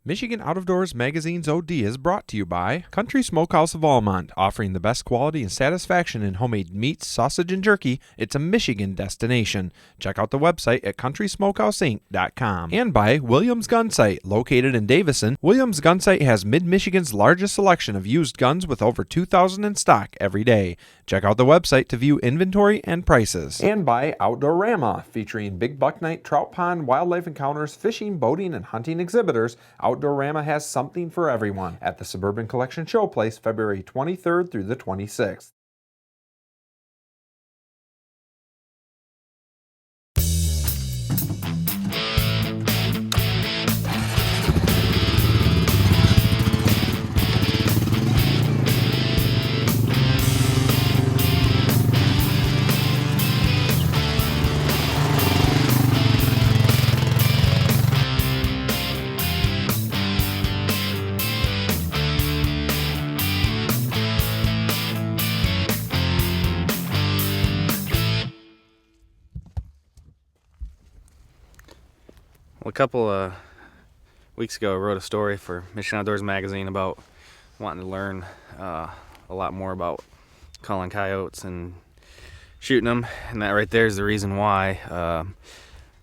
Michigan Out of Doors Magazine's OD is brought to you by Country Smokehouse of Almont, offering the best quality and satisfaction in homemade meats, sausage, and jerky. It's a Michigan destination. Check out the website at countrysmokehouseinc.com. And by Williams Gun Sight, located in Davison. Williams Gun Sight has Mid-Michigan's largest selection of used guns with over 2,000 in stock every day. Check out the website to view inventory and prices. And by Outdoorama, featuring big buck night, trout pond, wildlife encounters, fishing, boating, and hunting exhibitors. Outdoorama has something for everyone at the Suburban Collection Showplace, February 23rd through the 26th. Well, a couple of weeks ago I wrote a story for Michigan Outdoors Magazine about wanting to learn a lot more about calling coyotes and shooting them, and that right there is the reason why.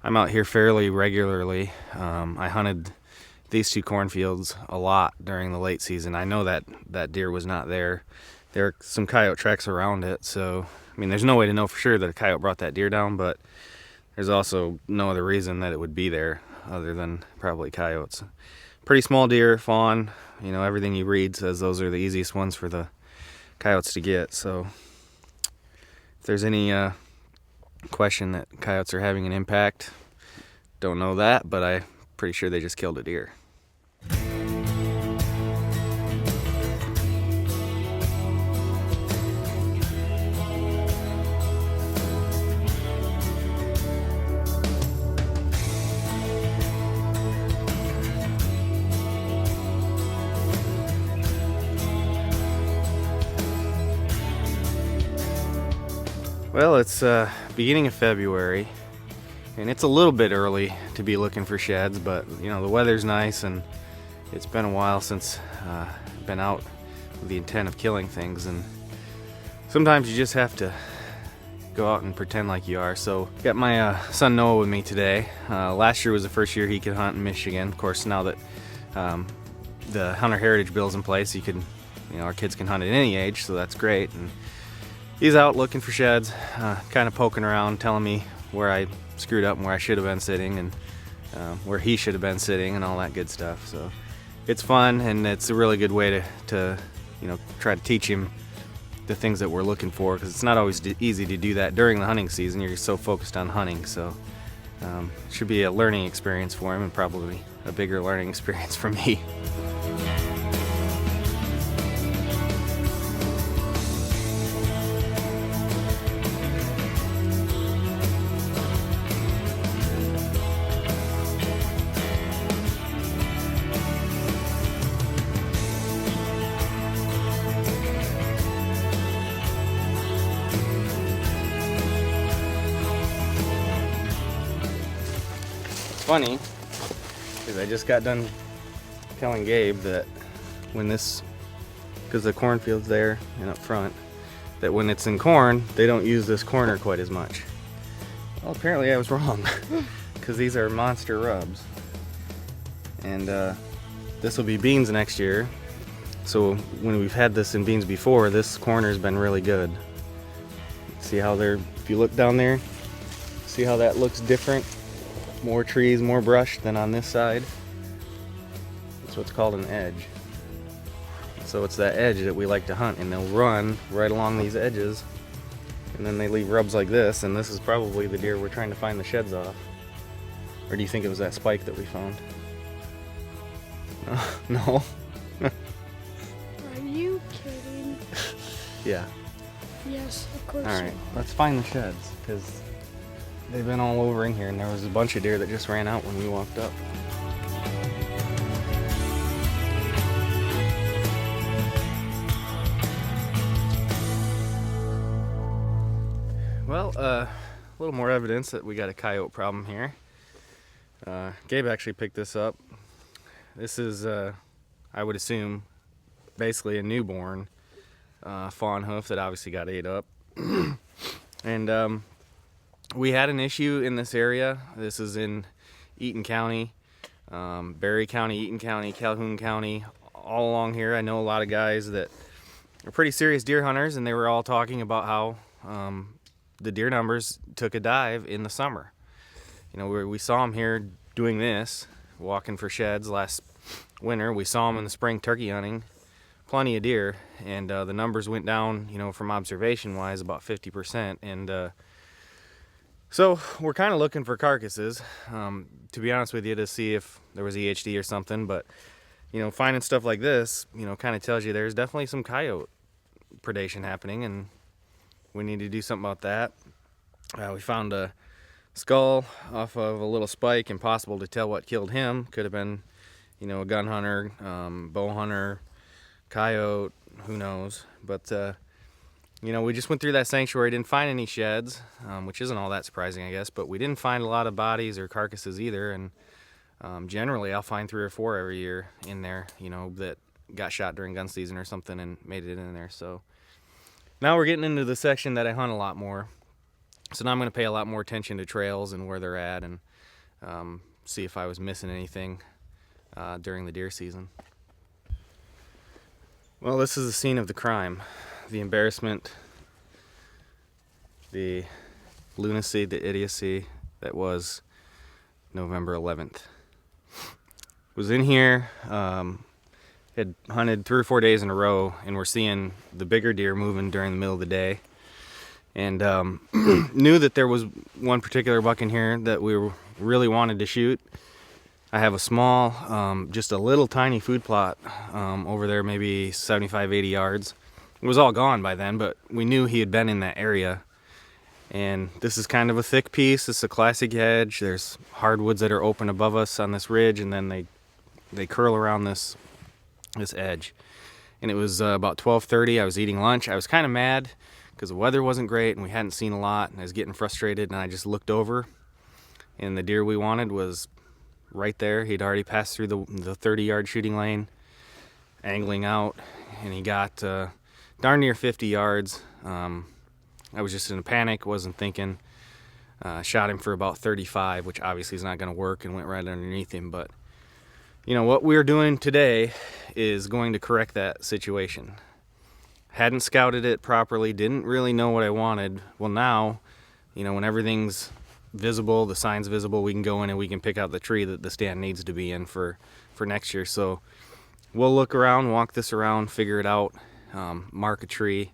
I'm out here fairly regularly. I hunted these two cornfields a lot during the late season. I know that deer was not there. There are some coyote tracks around it, so I mean there's no way to know for sure that a coyote brought that deer down, but there's also no other reason that it would be there other than probably coyotes. Pretty small deer, fawn, you know, everything you read says those are the easiest ones for the coyotes to get. So if there's any question that coyotes are having an impact, don't know that, but I'm pretty sure they just killed a deer. Well, it's beginning of February, and it's a little bit early to be looking for sheds, but you know the weather's nice, and it's been a while since I've been out with the intent of killing things, and sometimes you just have to go out and pretend like you are. So got my son Noah with me today. Last year was the first year he could hunt in Michigan. Of course, now that the Hunter Heritage Bill's in place, our kids can hunt at any age, so that's great. And he's out looking for sheds, kind of poking around, telling me where I screwed up and where I should have been sitting, and where he should have been sitting, and all that good stuff. So it's fun, and it's a really good way to try to teach him the things that we're looking for, because it's not always easy to do that during the hunting season. You're so focused on hunting, so it should be a learning experience for him, and probably a bigger learning experience for me. Funny, because I just got done telling Gabe that because the cornfield's there and up front, that when it's in corn, they don't use this corner quite as much. Well, apparently I was wrong, because these are monster rubs. And this will be beans next year. So when we've had this in beans before, this corner's been really good. See how if you look down there, see how that looks different? More trees, more brush than on this side. That's what's called an edge. So it's that edge that we like to hunt, and they'll run right along these edges, and then they leave rubs like this, and this is probably the deer we're trying to find the sheds off. Or do you think it was that spike that we found? No? Are you kidding? Yeah. Yes, of course. Alright, let's find the sheds, because they've been all over in here, and there was a bunch of deer that just ran out when we walked up. Well, a little more evidence that we got a coyote problem here. Gabe actually picked this up This is, I would assume, basically a newborn fawn hoof that obviously got ate up. And we had an issue in this area. This is in Eaton County, Berry County, Eaton County, Calhoun County, all along here. I know a lot of guys that are pretty serious deer hunters, and they were all talking about how the deer numbers took a dive in the summer. You know, we saw them here doing this, walking for sheds last winter. We saw them in the spring turkey hunting, plenty of deer, and the numbers went down, you know, from observation wise about 50%. And so we're kind of looking for carcasses, to be honest with you, to see if there was EHD or something. But you know, finding stuff like this, you know, kind of tells you there's definitely some coyote predation happening, and we need to do something about that. We found a skull off of a little spike. Impossible to tell what killed him. Could have been, you know, a gun hunter, bow hunter, coyote, who knows. But you know, we just went through that sanctuary, didn't find any sheds, which isn't all that surprising, I guess, but we didn't find a lot of bodies or carcasses either. And generally I'll find 3 or 4 every year in there, you know, that got shot during gun season or something and made it in there. So now we're getting into the section that I hunt a lot more. So now I'm going to pay a lot more attention to trails and where they're at, and see if I was missing anything during the deer season. Well, this is the scene of the crime. The embarrassment, the lunacy, the idiocy that was November 11th. Was in here, had hunted 3 or 4 days in a row, and we're seeing the bigger deer moving during the middle of the day. And knew that there was one particular buck in here that we really wanted to shoot. I have a small, just a little tiny food plot over there, maybe 75, 80 yards. It was all gone by then, but we knew he had been in that area. And this is kind of a thick piece. It's a classic hedge. There's hardwoods that are open above us on this ridge, and then they curl around this edge. And it was about 12:30. I was eating lunch. I was kind of mad because the weather wasn't great and we hadn't seen a lot, and I was getting frustrated, and I just looked over, and the deer we wanted was right there. He'd already passed through the 30-yard shooting lane, angling out, and he got darn near 50 yards. I was just in a panic, wasn't thinking. Shot him for about 35, which obviously is not going to work, and went right underneath him. But you know what we're doing today is going to correct that situation. Hadn't scouted it properly, didn't really know what I wanted. Well, now, you know, when everything's visible, the sign's visible, we can go in and we can pick out the tree that the stand needs to be in for next year. So we'll look around, walk this around, figure it out, mark a tree,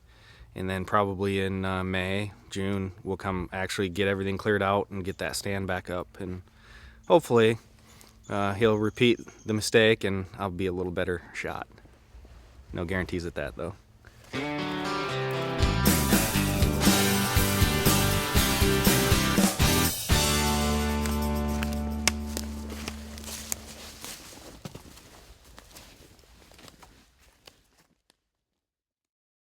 and then probably in May, June, we'll come actually get everything cleared out and get that stand back up. And hopefully he'll repeat the mistake and I'll be a little better shot. No guarantees at that, though.